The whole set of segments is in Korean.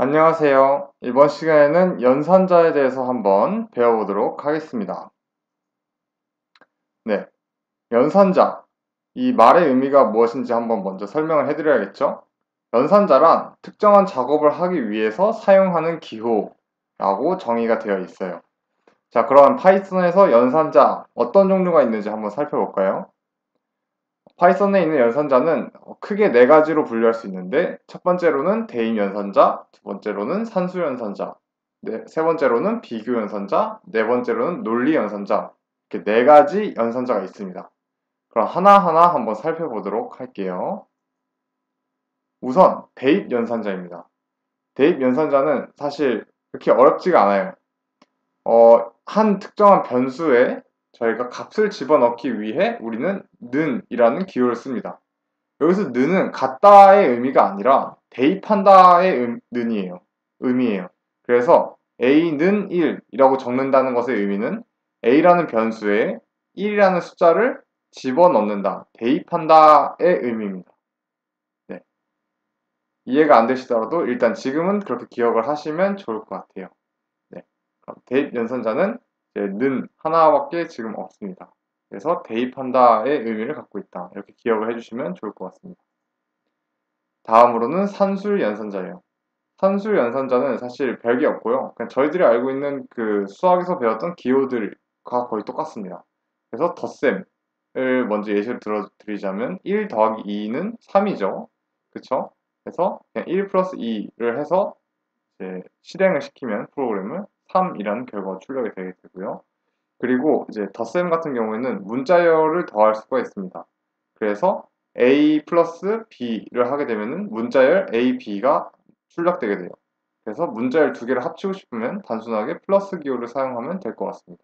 안녕하세요. 이번 시간에는 연산자에 대해서 한번 배워보도록 하겠습니다. 네, 연산자. 이 말의 의미가 무엇인지 한번 먼저 설명을 해드려야겠죠? 연산자란 특정한 작업을 하기 위해서 사용하는 기호라고 정의가 되어 있어요. 자, 그럼 파이썬에서 연산자 어떤 종류가 있는지 한번 살펴볼까요? 파이썬에 있는 연산자는 크게 네 가지로 분류할 수 있는데 첫 번째로는 대입 연산자, 두 번째로는 산수 연산자, 세 번째로는 비교 연산자, 네 번째로는 논리 연산자 이렇게 네 가지 연산자가 있습니다. 그럼 하나하나 한번 살펴보도록 할게요. 우선 대입 연산자입니다. 대입 연산자는 사실 그렇게 어렵지가 않아요. 한 특정한 변수에 저희가 값을 집어넣기 위해 우리는 는이라는 기호를 씁니다. 여기서 는은 같다의 의미가 아니라 대입한다의 는이에요. 의미예요. 그래서 a는 1이라고 적는다는 것의 의미는 a라는 변수에 1이라는 숫자를 집어넣는다, 대입한다의 의미입니다. 네. 이해가 안 되시더라도 일단 지금은 그렇게 기억을 하시면 좋을 것 같아요. 네. 그럼 대입 연산자는 는 하나밖에 지금 없습니다. 그래서 대입한다의 의미를 갖고 있다. 이렇게 기억을 해주시면 좋을 것 같습니다. 다음으로는 산술 연산자예요. 산술 연산자는 사실 별게 없고요. 그냥 저희들이 알고 있는 그 수학에서 배웠던 기호들과 거의 똑같습니다. 그래서 덧셈을 먼저 예시를 들어드리자면 1 더하기 2는 3이죠. 그쵸? 그래서 그냥 1 플러스 2를 해서 이제 실행을 시키면 프로그램을 3이라는 결과가 출력이 되게 되고요. 그리고 이제 덧셈 같은 경우에는 문자열을 더할 수가 있습니다. 그래서 a 플러스 b를 하게 되면은 문자열 a, b가 출력되게 돼요. 그래서 문자열 두 개를 합치고 싶으면 단순하게 플러스 기호를 사용하면 될 것 같습니다.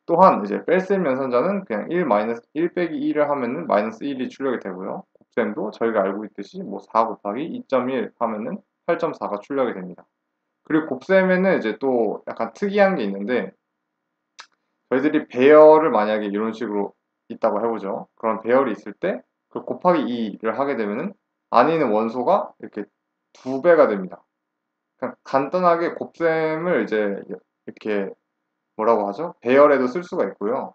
또한 이제 뺄셈 연산자는 그냥 1 빼기 2를 하면은 마이너스 1이 출력이 되고요. 곱셈도 저희가 알고 있듯이 뭐 4 곱하기 2.1 하면은 8.4가 출력이 됩니다. 그리고 곱셈에는 이제 또 약간 특이한 게 있는데 저희들이 배열을 만약에 이런 식으로 있다고 해보죠. 그런 배열이 있을 때 그 곱하기 2를 하게 되면은 안에 있는 원소가 이렇게 2배가 됩니다. 그냥 간단하게 곱셈을 이제 이렇게 뭐라고 하죠? 배열에도 쓸 수가 있고요.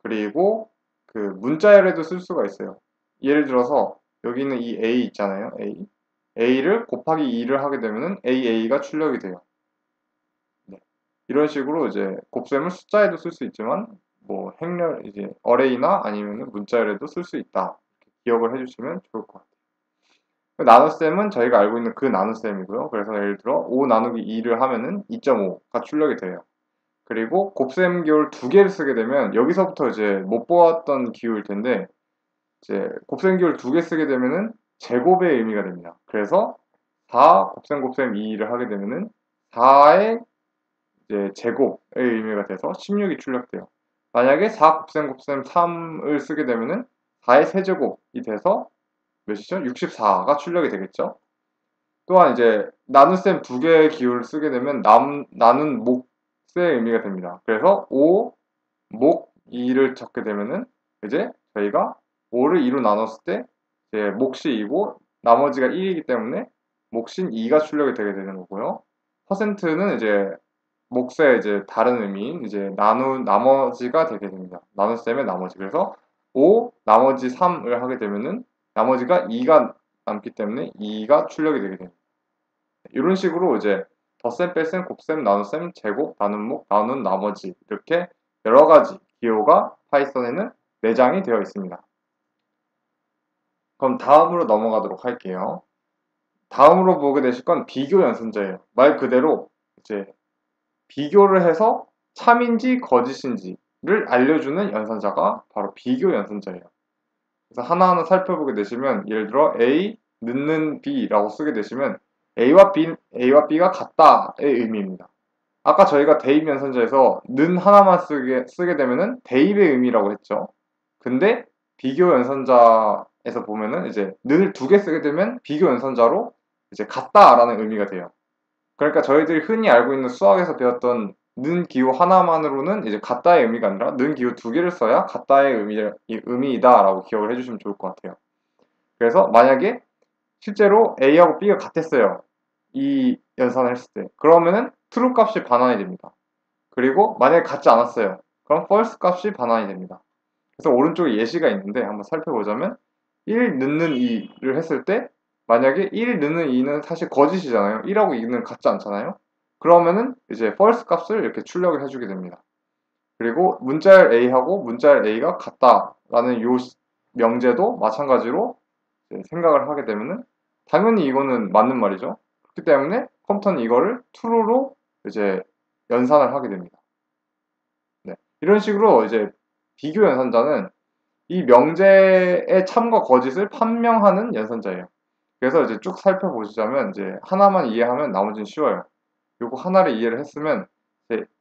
그리고 그 문자열에도 쓸 수가 있어요. 예를 들어서 여기 있는 이 A 있잖아요. A. A를 곱하기 2를 하게 되면은 AA가 출력이 돼요. 네. 이런 식으로 이제 곱셈을 숫자에도 쓸 수 있지만 뭐 행렬 이제 어레이나 아니면 문자열에도 쓸 수 있다. 이렇게 기억을 해주시면 좋을 것 같아요. 나눗셈은 저희가 알고 있는 그 나눗셈이고요. 그래서 예를 들어 5 나누기 2를 하면은 2.5가 출력이 돼요. 그리고 곱셈 기호를 두 개를 쓰게 되면 여기서부터 이제 못 보았던 기호일 텐데 이제 곱셈 기호를 두 개 쓰게 되면은 제곱의 의미가 됩니다. 그래서 4 곱셈 2를 하게 되면은 4의 이제 제곱의 의미가 돼서 16이 출력돼요. 만약에 4 곱셈 3을 쓰게 되면은 4의 세제곱이 돼서 몇이죠? 64가 출력이 되겠죠. 또한 이제 나눗셈 두 개의 기호를 쓰게 되면 나눈 몫의 의미가 됩니다. 그래서 5 목 2를 적게 되면은 이제 저희가 5를 2로 나눴을 때 이제 몫이 2고 나머지가 1이기 때문에 몫인 2가 출력이 되게 되는 거고요. 퍼센트는 이제 몫의 이제 다른 의미인 이제 나머지가 되게 됩니다. 나눗셈의 나머지. 그래서 5 나머지 3을 하게 되면은 나머지가 2가 남기 때문에 2가 출력이 되게 됩니다. 이런 식으로 이제 덧셈, 뺄셈, 곱셈, 나눗셈, 제곱, 나눔목, 나눈 나머지 이렇게 여러 가지 기호가 파이썬에는 내장이 되어 있습니다. 그럼 다음으로 넘어가도록 할게요. 다음으로 보게 되실 건 비교 연산자예요. 말 그대로 이제 비교를 해서 참인지 거짓인지를 알려주는 연산자가 바로 비교 연산자예요. 그래서 하나하나 살펴보게 되시면 예를 들어 A, 는는 B라고 쓰게 되시면 A와 B가 같다의 의미입니다. 아까 저희가 대입 연산자에서 는 하나만 쓰게 되면은 대입의 의미라고 했죠. 근데 비교 연산자에서 보면은 이제 는을 두 개 쓰게 되면 비교 연산자로 이제 같다라는 의미가 돼요. 그러니까 저희들이 흔히 알고 있는 수학에서 배웠던 는 기호 하나만으로는 이제 같다의 의미가 아니라 는 기호 두 개를 써야 같다의 의미이다라고 기억을 해주시면 좋을 것 같아요. 그래서 만약에 실제로 A하고 B가 같았어요. 이 연산을 했을 때. 그러면은 true 값이 반환이 됩니다. 그리고 만약에 같지 않았어요. 그럼 false 값이 반환이 됩니다. 그래서 오른쪽에 예시가 있는데 한번 살펴보자면 1 넣는 2를 했을 때 만약에 1 넣는 2는 사실 거짓이잖아요. 1하고 2는 같지 않잖아요. 그러면은 이제 false 값을 이렇게 출력을 해주게 됩니다. 그리고 문자열 A하고 문자열 A가 같다라는 요 명제도 마찬가지로 생각을 하게 되면은 당연히 이거는 맞는 말이죠. 그렇기 때문에 컴퓨터는 이거를 true로 이제 연산을 하게 됩니다. 네. 이런 식으로 이제 비교 연산자는 이 명제의 참과 거짓을 판명하는 연산자예요. 그래서 이제 쭉 살펴보시자면 이제 하나만 이해하면 나머지는 쉬워요. 요거 하나를 이해를 했으면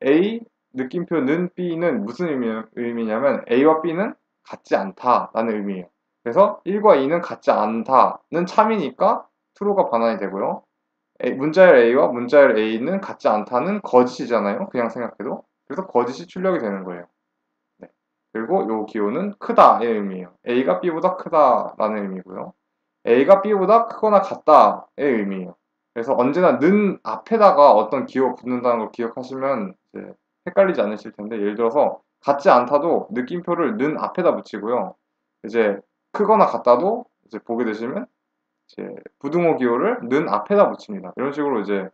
A 느낌표는 B는 무슨 의미냐면 A와 B는 같지 않다라는 의미예요. 그래서 1과 2는 같지 않다는 참이니까 true가 반환이 되고요. 문자열 A와 문자열 A는 같지 않다는 거짓이잖아요. 그냥 생각해도. 그래서 거짓이 출력이 되는 거예요. 네. 그리고 요 기호는 크다의 의미예요. A가 B보다 크다라는 의미고요. A가 B보다 크거나 같다의 의미예요. 그래서 언제나 는 앞에다가 어떤 기호가 붙는다는 걸 기억하시면 이제 헷갈리지 않으실 텐데, 예를 들어서 같지 않다도 느낌표를 는 앞에다 붙이고요. 이제 크거나 같다도 이제 보게 되시면 이제 부등호 기호를 는 앞에다 붙입니다. 이런 식으로 이제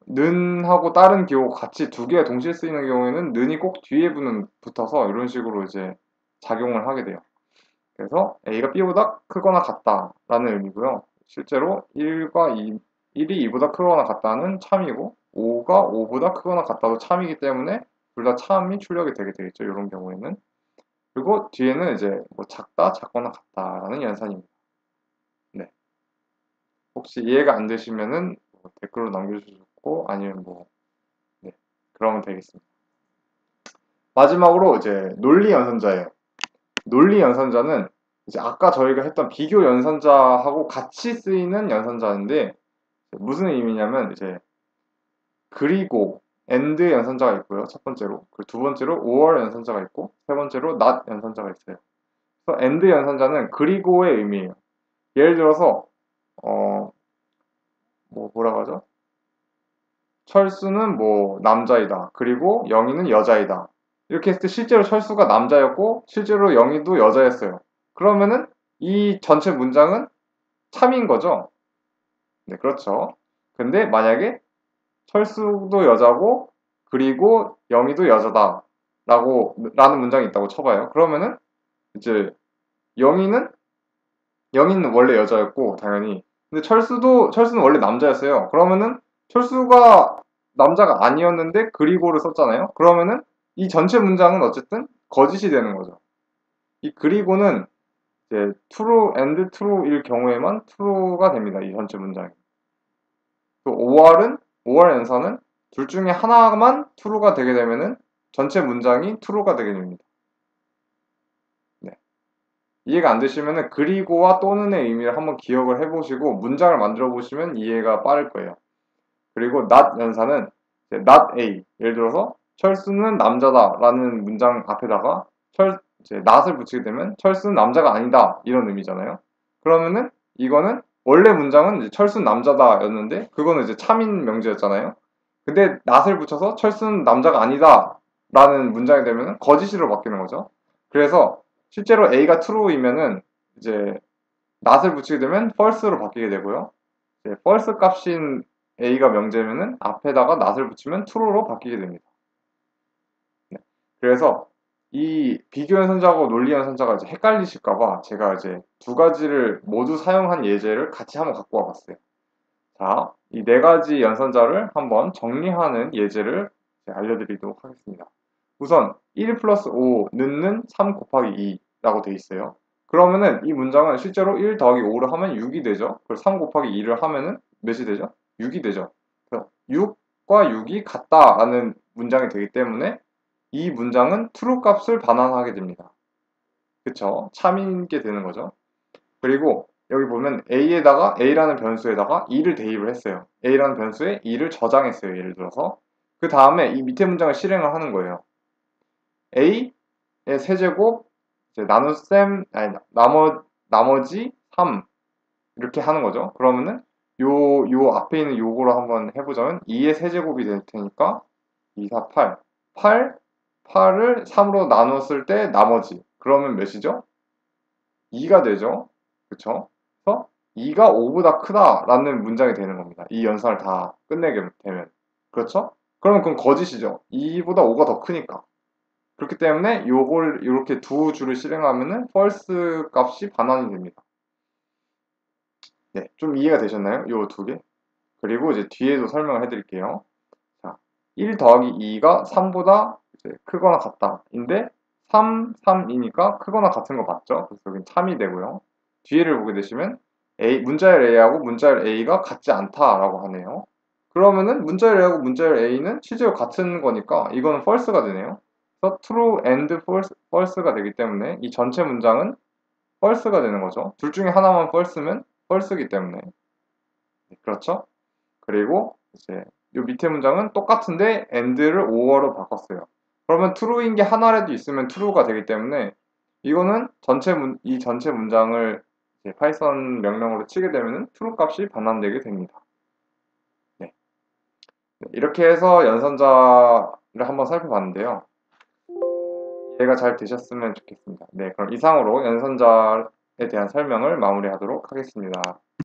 는하고 다른 기호 같이 두 개가 동시에 쓰이는 경우에는 는이 꼭 뒤에 붙어서 이런 식으로 이제 작용을 하게 돼요. 그래서 A가 B보다 크거나 같다라는 의미고요. 실제로 1과 2, 1이 2보다 크거나 같다는 참이고 5가 5보다 크거나 같다도 참이기 때문에 둘 다 참이 출력이 되게 되겠죠. 이런 경우에는. 그리고 뒤에는 이제 뭐 작다, 작거나 같다라는 연산입니다. 네. 혹시 이해가 안 되시면은 뭐 댓글로 남겨주시고 아니면 뭐 네, 그러면 되겠습니다. 마지막으로 이제 논리 연산자예요. 논리 연산자는 이제 아까 저희가 했던 비교 연산자하고 같이 쓰이는 연산자인데 무슨 의미냐면 이제 그리고 and 연산자가 있고요. 첫 번째로. 그리고 두 번째로 or 연산자가 있고 세 번째로 not 연산자가 있어요. 그래서 and 연산자는 그리고의 의미예요. 예를 들어서 뭐라고 하죠? 철수는 뭐 남자이다. 그리고 영희는 여자이다. 이렇게 했을 때 실제로 철수가 남자였고 실제로 영희도 여자였어요. 그러면은 이 전체 문장은 참인 거죠. 네, 그렇죠. 근데 만약에 철수도 여자고 그리고 영희도 여자다 라는 문장이 있다고 쳐봐요. 그러면은 이제 영희는 원래 여자였고 당연히 근데 철수는 원래 남자였어요. 그러면은 철수가 남자가 아니었는데 그리고를 썼잖아요. 그러면은 이 전체 문장은 어쨌든 거짓이 되는 거죠. 이 그리고는 이제 true and true일 경우에만 true가 됩니다. 이 전체 문장이. 또 or 연산은 둘 중에 하나만 true가 되게 되면은 전체 문장이 true가 되게 됩니다. 네. 이해가 안 되시면은 그리고와 또는의 의미를 한번 기억을 해보시고 문장을 만들어 보시면 이해가 빠를 거예요. 그리고 not 연산은 not A. 예를 들어서 철수는 남자다라는 문장 앞에다가 이제 not을 붙이게 되면 철수는 남자가 아니다 이런 의미잖아요. 그러면은 이거는 원래 문장은 이제 철수는 남자다였는데 그거는 이제 참인 명제였잖아요. 근데 not을 붙여서 철수는 남자가 아니다라는 문장이 되면 거짓으로 바뀌는 거죠. 그래서 실제로 A가 true이면은 이제 not을 붙이게 되면 false로 바뀌게 되고요. false 값인 A가 명제면은 앞에다가 not을 붙이면 true로 바뀌게 됩니다. 네. 그래서 이 비교 연산자하고 논리 연산자가 이제 헷갈리실까봐 제가 이제 두 가지를 모두 사용한 예제를 같이 한번 갖고 와봤어요. 자, 이 네 가지 연산자를 한번 정리하는 예제를 알려드리도록 하겠습니다. 우선 1 플러스 5 는는 3 곱하기 2라고 되어 있어요. 그러면은 이 문장은 실제로 1 더하기 5를 하면 6이 되죠. 그리고 3 곱하기 2를 하면은 몇이 되죠? 6이 되죠. 그래서 6과 6이 같다라는 문장이 되기 때문에 이 문장은 true 값을 반환하게 됩니다. 그쵸? 참인 게 되는 거죠. 그리고 여기 보면 A라는 변수에다가 2를 대입을 했어요. A라는 변수에 2를 저장했어요. 예를 들어서. 그 다음에 이 밑에 문장을 실행을 하는 거예요. A의 세제곱 나머지 3 이렇게 하는 거죠. 그러면은 요 앞에 있는 요거로 한번 해보자면 2의 세제곱이 될 테니까 2, 4, 8. 8을 3으로 나눴을 때 나머지. 그러면 몇이죠? 2가 되죠. 그쵸? 그래서 2가 5보다 크다라는 문장이 되는 겁니다. 이 연산을 다 끝내게 되면. 그렇죠? 그러면 그건 거짓이죠. 2보다 5가 더 크니까. 그렇기 때문에 요걸 이렇게 두 줄을 실행하면은 false 값이 반환이 됩니다. 네, 좀 이해가 되셨나요? 요 두 개? 그리고 이제 뒤에도 설명을 해드릴게요. 자, 1 더하기 2가 3보다 이제 크거나 같다. 인데 3, 3이니까 크거나 같은 거 맞죠? 그래서 여기 참이 되고요. 뒤에를 보게 되시면 문자열 A하고 문자열 A가 같지 않다라고 하네요. 그러면은 문자열 A하고 문자열 A는 실제로 같은 거니까 이거는 false가 되네요. 그래서 true and false가 되기 때문에 이 전체 문장은 false가 되는 거죠. 둘 중에 하나만 false면 false이기 때문에. 네, 그렇죠? 그리고 이제 요 밑에 문장은 똑같은데 and를 or로 바꿨어요. 그러면 true인 게 하나라도 있으면 true가 되기 때문에 이거는 이 전체 문장을 이제 파이썬 명령어로 치게 되면 true 값이 반환되게 됩니다. 네. 이렇게 해서 연산자를 한번 살펴봤는데요. 이해가 잘 되셨으면 좋겠습니다. 네, 그럼 이상으로 연산자에 대한 설명을 마무리하도록 하겠습니다.